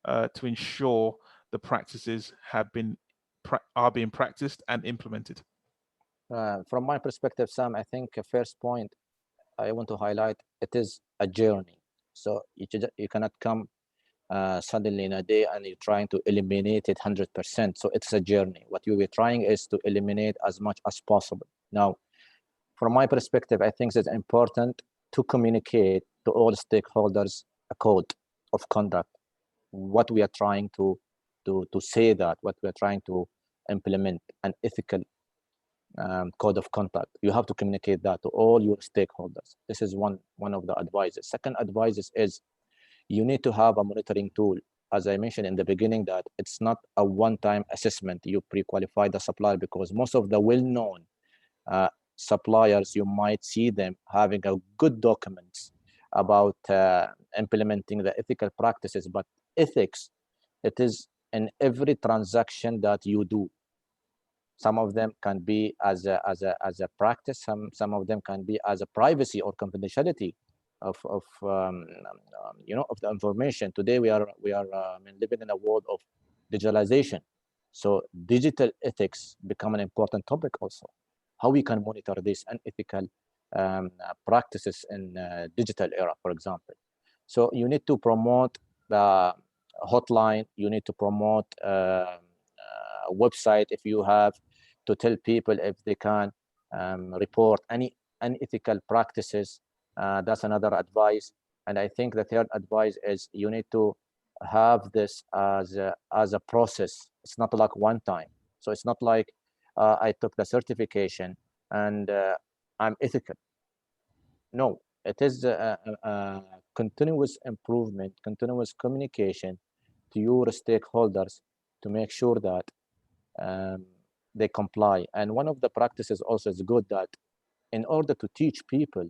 to ensure the practices are being practiced and implemented? From my perspective, Sam, I think first point I want to highlight, it is a journey. So you cannot come suddenly in a day and you're trying to eliminate it 100%. So it's a journey. What you were trying is to eliminate as much as possible. Now, from my perspective, I think it's important to communicate to all stakeholders a code of conduct, what we are trying to say, that what we are trying to implement, an ethical code of conduct. You have to communicate that to all your stakeholders. This is one of the advices. Second advice is you need to have a monitoring tool. As I mentioned in the beginning, that it's not a one-time assessment. You pre-qualify the supplier, because most of the well-known suppliers, you might see them having a good documents about implementing the ethical practices, but ethics, it is in every transaction that you do. Some of them can be as a practice. Some of them can be as a privacy or confidentiality of the information. Today we are living in a world of digitalization, so digital ethics become an important topic also. How we can monitor this unethical practices in digital era, for example. So you need to promote the hotline. You need to promote a website if you have, to tell people if they can report any unethical practices. That's another advice. And I think the third advice is you need to have this as a process. It's not like one time. So it's not like I took the certification and I'm ethical. No, it is a continuous improvement, continuous communication to your stakeholders to make sure that they comply. And one of the practices also is good, that in order to teach people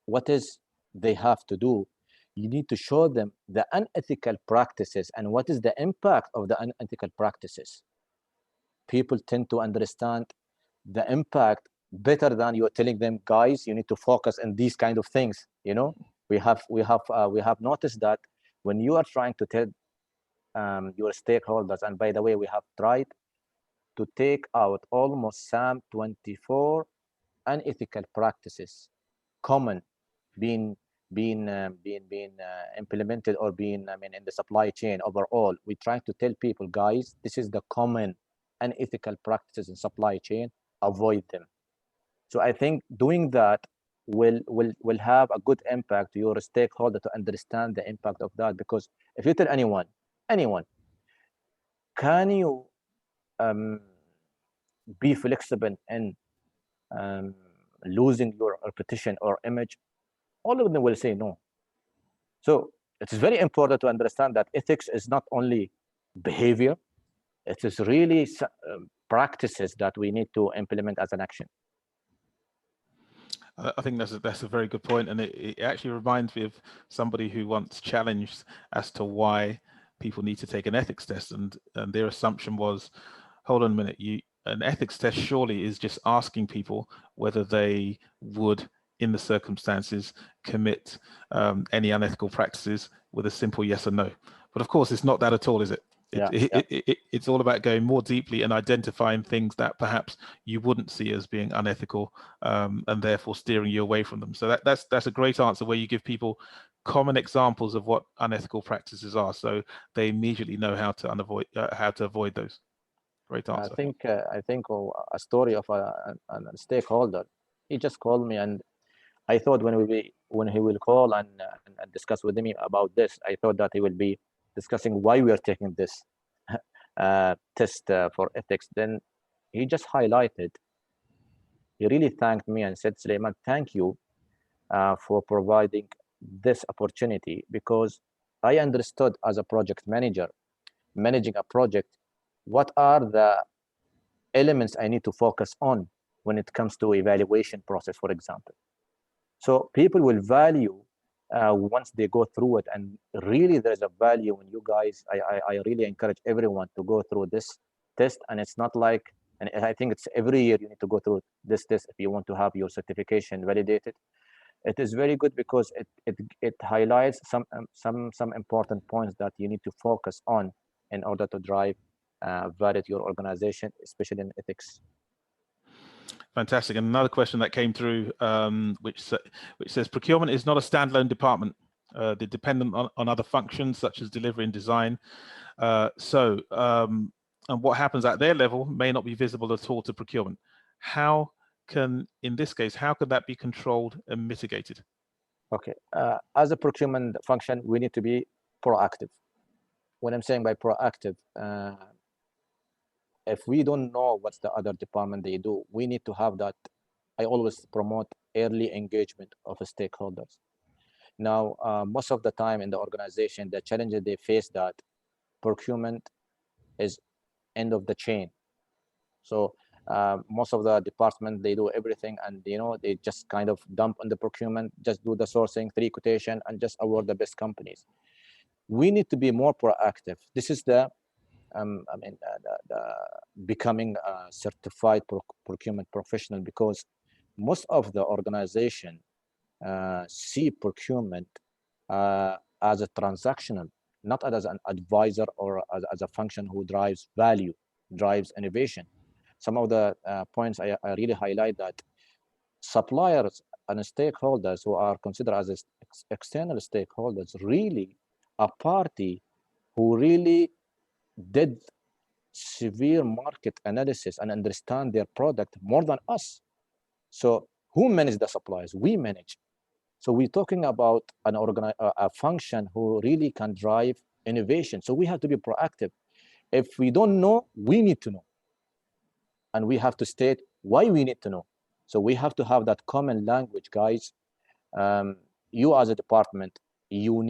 what is they have to do, you need to show them the unethical practices and what is the impact of the unethical practices. People tend to understand the impact better than you're telling them, guys, you need to focus on these kind of things. You know, we have noticed that when you are trying to tell your stakeholders, and by the way, we have tried to take out almost some 24 unethical practices common being implemented or being in the supply chain overall. We try to tell people, guys, this is the common unethical practices in supply chain, avoid them. So I think doing that will have a good impact to your stakeholder to understand the impact of that. Because if you tell anyone, can you be flexible in losing your reputation or image, all of them will say no. So it is very important to understand that ethics is not only behavior, it is really practices that we need to implement as an action. I think that's a very good point, and it actually reminds me of somebody who once challenged as to why people need to take an ethics test, and their assumption was, hold on a minute, an ethics test surely is just asking people whether they would, in the circumstances, commit any unethical practices with a simple yes or no. But of course, it's not that at all, is it? It's all about going more deeply and identifying things that perhaps you wouldn't see as being unethical, and therefore steering you away from them. So that's a great answer, where you give people common examples of what unethical practices are, so they immediately know how to avoid those. Great answer. I think a story of a stakeholder. He just called me, and I thought when he will call and discuss with me about this, I thought that he will be discussing why we are taking this test for ethics. Then he just highlighted. He really thanked me and said, "Suleiman, thank you for providing this opportunity, because I understood as a project manager managing a project, what are the elements I need to focus on when it comes to evaluation process, for example." So people will value once they go through it, and really there's a value when you guys, I really encourage everyone to go through this test. And it's not like, and I think it's every year you need to go through this test if you want to have your certification validated. It is very good because it highlights some important points that you need to focus on in order to drive validate your organization, especially in ethics. Fantastic. And another question that came through, which says, procurement is not a standalone department. They're dependent on other functions such as delivery and design. And what happens at their level may not be visible at all to procurement. How can, in this case, how can that be controlled and mitigated? Okay, as a procurement function, we need to be proactive. What I'm saying by proactive, if we don't know what's the other department they do, we need to have that. I always promote early engagement of stakeholders. Now, most of the time in the organization, the challenges they face that procurement is end of the chain. So most of the department, they do everything, and they just kind of dump on the procurement, just do the sourcing, 3 quotation, and just award the best companies. We need to be more proactive. This is the becoming a certified procurement professional, because most of the organization see procurement as a transactional, not as an advisor or as a function who drives value, drives innovation. Some of the points I really highlight that suppliers and stakeholders who are considered as external stakeholders, really a party who really did severe market analysis and understand their product more than us. So who manage the suppliers? We manage. So we're talking about a function who really can drive innovation. So we have to be proactive. If we don't know, we need to know. And we have to state why we need to know. So we have to have that common language, guys. You as a department, you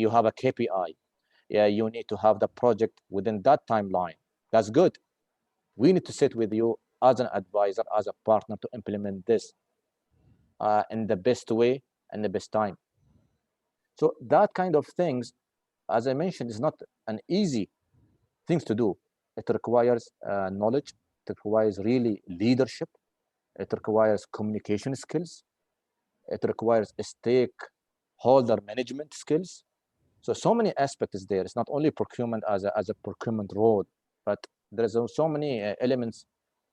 have a KPI. Yeah, you need to have the project within that timeline. That's good. We need to sit with you as an advisor, as a partner, to implement this in the best way and the best time. So that kind of things, as I mentioned, is not an easy things to do. It requires knowledge. It requires really leadership. It requires communication skills. It requires stakeholder management skills. So many aspects there. It's not only procurement as a procurement role, but there's so many elements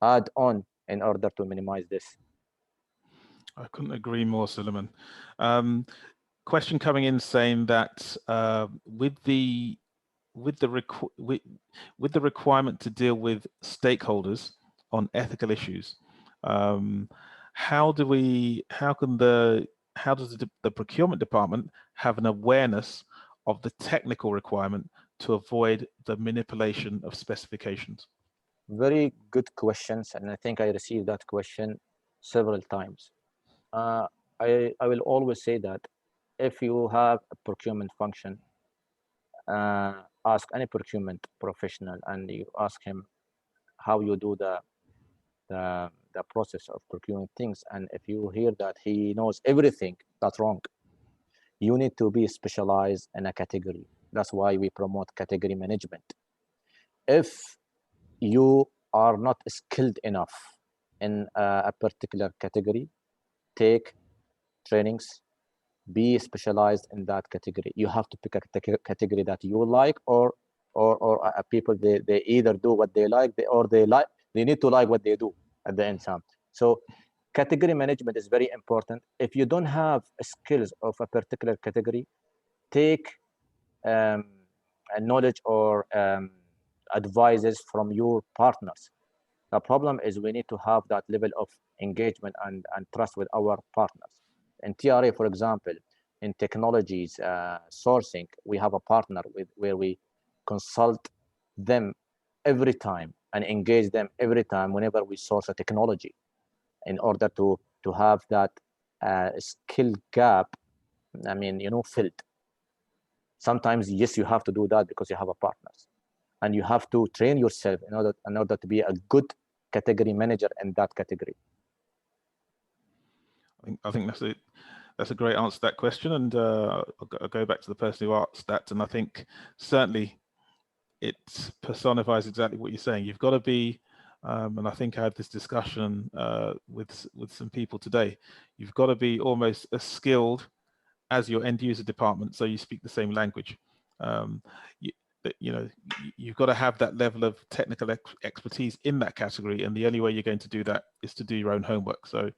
add on in order to minimize this. I couldn't agree more, Suleiman. Question coming in saying that with the requirement to deal with stakeholders on ethical issues, how does the procurement department have an awareness of the technical requirement to avoid the manipulation of specifications? Very good questions, and I think I received that question several times. I will always say that if you have a procurement function, ask any procurement professional and you ask him how you do the process of procuring things, and if you hear that he knows everything, that's wrong. You need to be specialized in a category. That's why we promote category management. If you are not skilled enough in a particular category, take trainings, be specialized in that category. You have to pick a category that you like, or people, they either do what they like, they need to like what they do at the end time. So category management is very important. If you don't have skills of a particular category, take knowledge or advices from your partners. The problem is we need to have that level of engagement and trust with our partners. In TRA, for example, in technologies sourcing, we have a partner where we consult them every time and engage them every time whenever we source a technology, in order to have that skill gap, filled. Sometimes, yes, you have to do that because you have a partners, and you have to train yourself in order to be a good category manager in that category. I think that's a great answer to that question, and I'll go back to the person who asked that, and I think certainly it personifies exactly what you're saying. You've got to be, and I think I had this discussion with some people today. You've got to be almost as skilled as your end user department, so you speak the same language. You've got to have that level of technical expertise in that category, and the only way you're going to do that is to do your own homework. So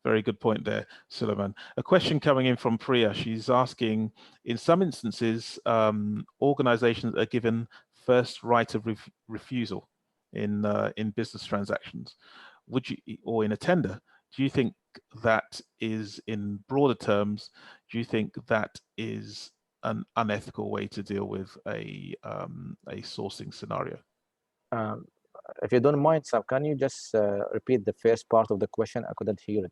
very good point there, Suleiman. A question coming in from Priya. She's asking, in some instances, organizations are given first right of refusal in business transactions. Would you, or in a tender, do you think that is, in broader terms, do you think that is an unethical way to deal with a sourcing scenario? If you don't mind, Sam, can you just repeat the first part of the question? I couldn't hear it.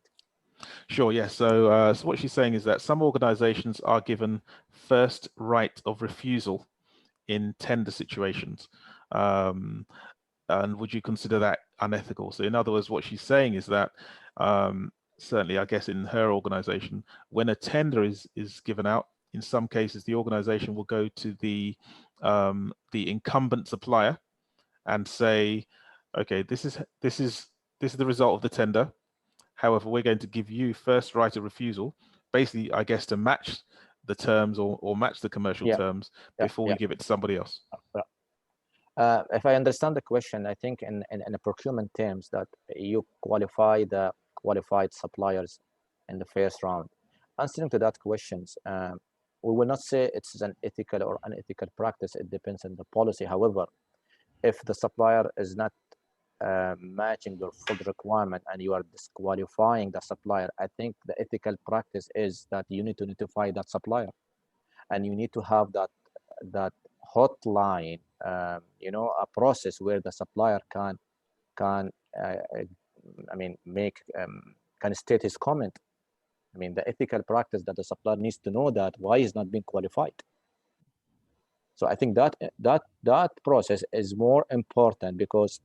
Sure, yes. So what she's saying is that some organizations are given first right of refusal in tender situations. And would you consider that unethical? So in other words, what she's saying is that certainly, I guess, in her organization, when a tender is given out, in some cases, the organization will go to the incumbent supplier and say, okay, this is the result of the tender. However, we're going to give you first right of refusal, basically, I guess, to match the terms or match the commercial terms before we give it to somebody else. If I understand the question, I think in the procurement terms that you qualify the qualified suppliers in the first round. Answering to that questions, we will not say it's an ethical or unethical practice. It depends on the policy. However, if the supplier is not matching your full requirement and you are disqualifying the supplier, I think the ethical practice is that you need to notify that supplier, and you need to have that hotline, a process where the supplier can state his comment. The ethical practice that the supplier needs to know that why he's not being qualified. So I think that process is more important, because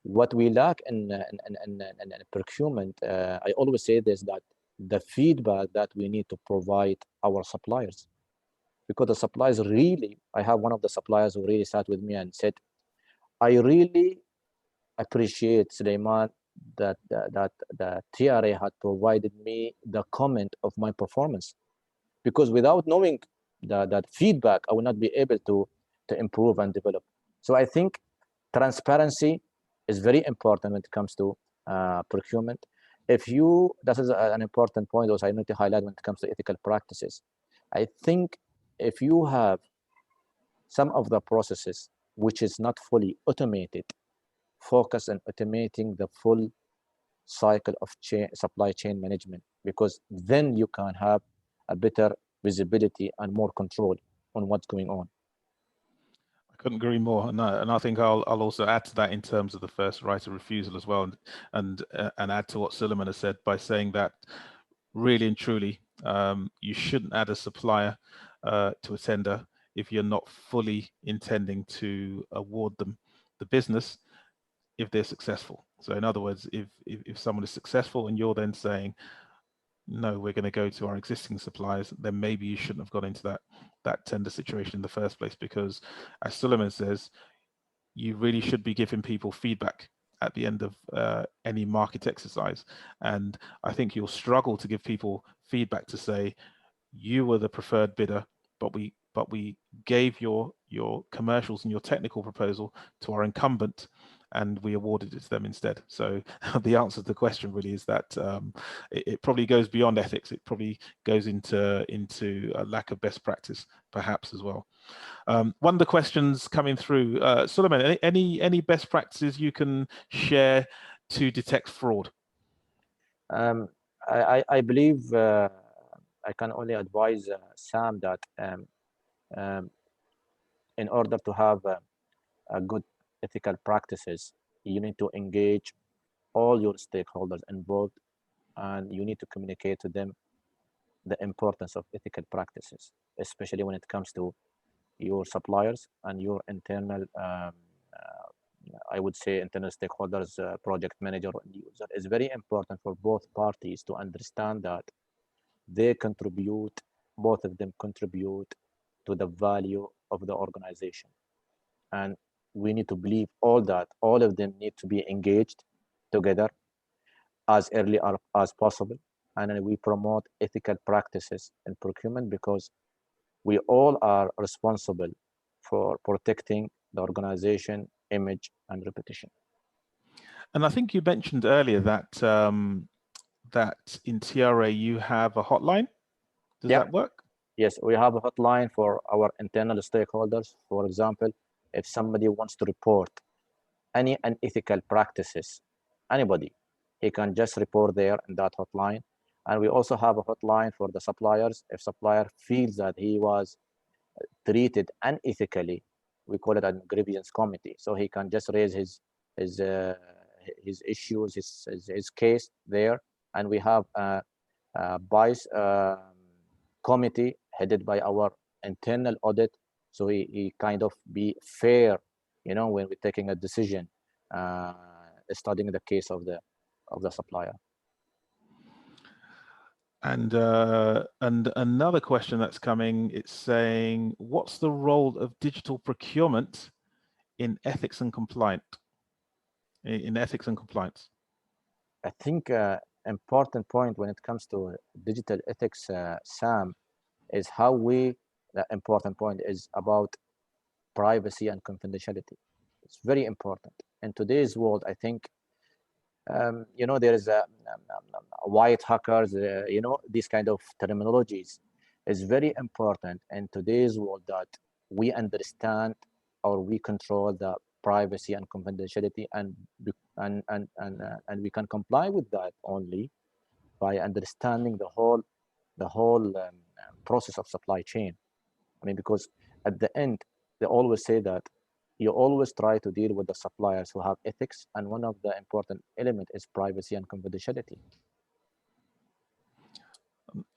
what we lack in procurement, I always say this, that the feedback that we need to provide our suppliers, because the suppliers really, I have one of the suppliers who really sat with me and said, I really appreciate, Suleiman, that the TRA had provided me the comment of my performance, because without knowing that feedback, I will not be able to improve and develop. So I think transparency is very important when it comes to procurement. That is an important point also I need to highlight when it comes to ethical practices. I think if you have some of the processes which is not fully automated, focus on automating the full cycle of supply chain management, because then you can have a better visibility and more control on what's going on. I couldn't agree more, and I think I'll also add to that in terms of the first right of refusal as well, and add to what Suleiman has said by saying that really and truly, you shouldn't add a supplier to a tender if you're not fully intending to award them the business if they're successful. So in other words, if someone is successful and you're then saying, no, we're going to go to our existing suppliers, then maybe you shouldn't have got into that tender situation in the first place, because as Suleiman says, you really should be giving people feedback at the end of any market exercise. And I think you'll struggle to give people feedback to say you were the preferred bidder, but we gave your commercials and your technical proposal to our incumbent, and we awarded it to them instead. So the answer to the question really is that it probably goes beyond ethics. It probably goes into a lack of best practice, perhaps, as well. One of the questions coming through, Suleiman, any best practices you can share to detect fraud? I believe I can only advise Sam that in order to have a good ethical practices, you need to engage all your stakeholders involved, and you need to communicate to them the importance of ethical practices, especially when it comes to your suppliers and your internal, I would say, internal stakeholders, project manager and user. It's very important for both parties to understand that they contribute, both of them contribute to the value of the organization. And we need to believe all that, all of them need to be engaged together as early as possible. And then we promote ethical practices in procurement because we all are responsible for protecting the organization image and reputation. And I think you mentioned earlier that that in TRA you have a hotline. Does that work? Yes, we have a hotline for our internal stakeholders. For example, if somebody wants to report any unethical practices, anybody, he can just report there in that hotline. And we also have a hotline for the suppliers. If supplier feels that he was treated unethically, we call it a grievance committee. So he can just raise his issues, his case there. And we have a vice committee headed by our internal audit. So he kind of be fair, you know, when we're taking a decision, studying the case of the supplier. And another question that's coming, it's saying, what's the role of digital procurement in ethics and compliance? I think important point when it comes to digital ethics, Sam, is how the important point is about privacy and confidentiality. It's very important. In today's world, I think, you know, there is a white hackers, you know, these kind of terminologies. It's very important in today's world that we understand or we control the privacy and confidentiality, and we can comply with that only by understanding the whole process of supply chain. I mean, because at the end, they always say that you always try to deal with the suppliers who have ethics, and one of the important elements is privacy and confidentiality.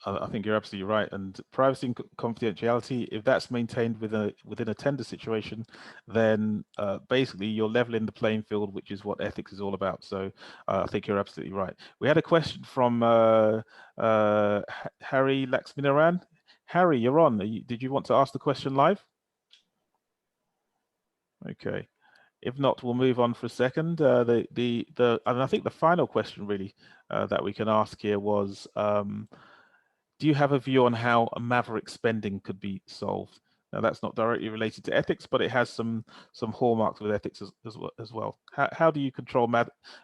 I think you're absolutely right. And privacy and confidentiality, if that's maintained within a tender situation, then basically you're leveling the playing field, which is what ethics is all about. So I think you're absolutely right. We had a question from Harry Laxminaran. Harry, you're on. Did you want to ask the question live? Okay. If not, we'll move on for a second. And I think the final question really that we can ask here was, do you have a view on how a maverick spending could be solved? Now, that's not directly related to ethics, but it has some hallmarks with ethics as well. How do you control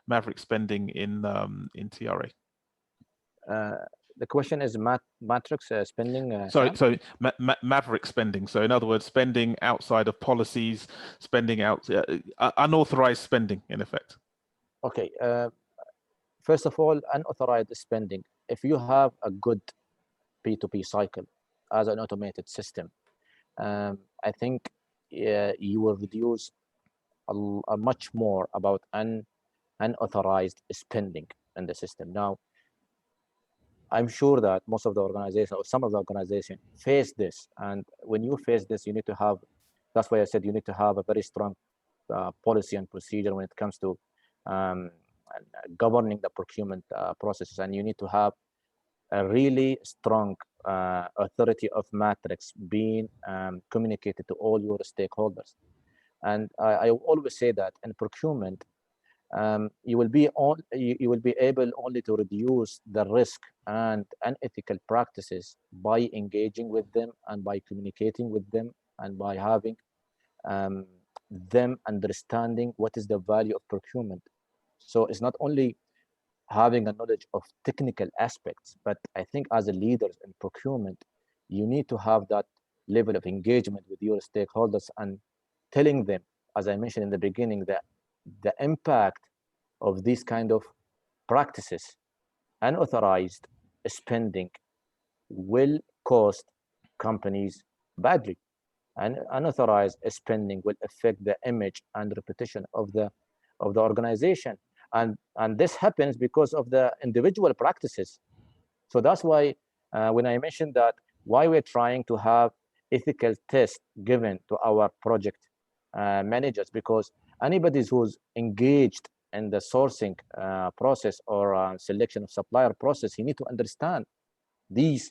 maverick spending in TRA? The question is matrix spending. Sorry, maverick spending. So in other words, spending outside of policies, spending unauthorized spending, in effect. Okay. First of all, unauthorized spending. If you have a good P2P cycle as an automated system, I think you will reduce a much more about unauthorized spending in the system. Now, I'm sure that most of the organizations or some of the organizations face this. And when you face this, you need to have, that's why I said you need to have a very strong policy and procedure when it comes to governing the procurement processes. And you need to have a really strong authority of matrix being communicated to all your stakeholders. And I always say that in procurement, you will be able only to reduce the risk and unethical practices by engaging with them and by communicating with them and by having them understanding what is the value of procurement. So it's not only having a knowledge of technical aspects, but I think as a leader in procurement, you need to have that level of engagement with your stakeholders and telling them, as I mentioned in the beginning, that the impact of these kind of practices, unauthorized spending, will cost companies badly, and unauthorized spending will affect the image and reputation of the organization, and this happens because of the individual practices. So that's why when I mentioned that, why we're trying to have ethical tests given to our project managers, because anybody who's engaged in the sourcing process or selection of supplier process, you need to understand these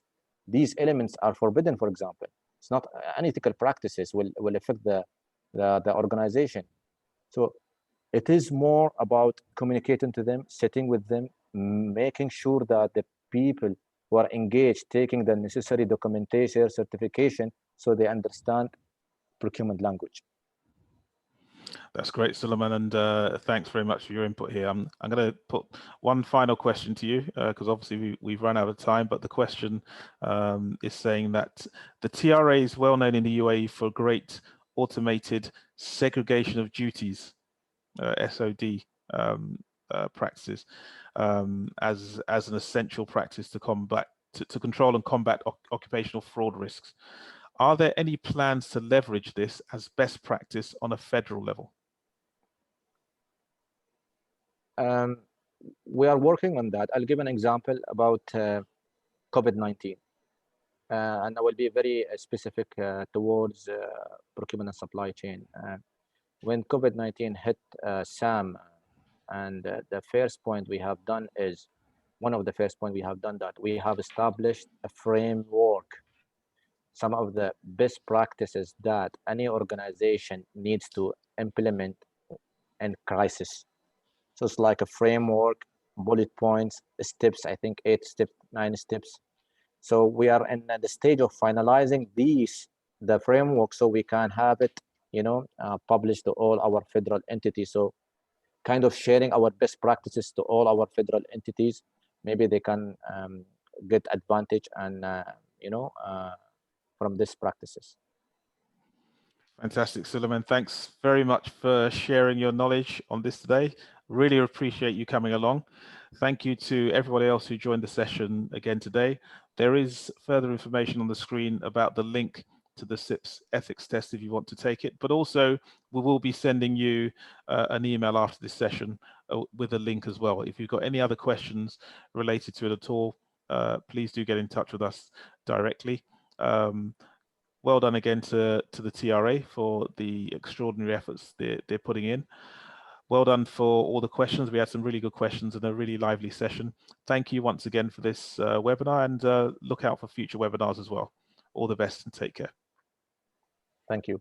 elements are forbidden. For example, it's not unethical practices will affect the organization. So it is more about communicating to them, sitting with them, making sure that the people who are engaged taking the necessary documentation, certification, so they understand procurement language. That's great, Suleiman, and thanks very much for your input here. I'm going to put one final question to you, because obviously we've run out of time, but the question is saying that the TRA is well known in the UAE for great automated segregation of duties, SOD practices, as an essential practice to combat to control and combat occupational fraud risks. Are there any plans to leverage this as best practice on a federal level? We are working on that. I'll give an example about COVID-19. And I will be very specific towards procurement and supply chain. When COVID-19 hit SAM, and the first point we have done is, one of the first point we have done that we have established a framework, some of the best practices that any organization needs to implement in crisis. So it's like a framework, bullet points, steps, I think 8 steps, 9 steps. So we are in the stage of finalizing the framework, so we can have it, published to all our federal entities. So kind of sharing our best practices to all our federal entities. Maybe they can get advantage and, from these practices. Fantastic, Suleiman. Thanks very much for sharing your knowledge on this today. Really appreciate you coming along. Thank you to everybody else who joined the session again today. There is further information on the screen about the link to the SIPS ethics test if you want to take it, but also we will be sending you an email after this session with a link as well. If you've got any other questions related to it at all, please do get in touch with us directly. Well done again to the TRA for the extraordinary efforts they're putting in. Well done for all the questions. We had some really good questions and a really lively session. Thank you once again for this webinar, and look out for future webinars as well. All the best and take care. Thank you.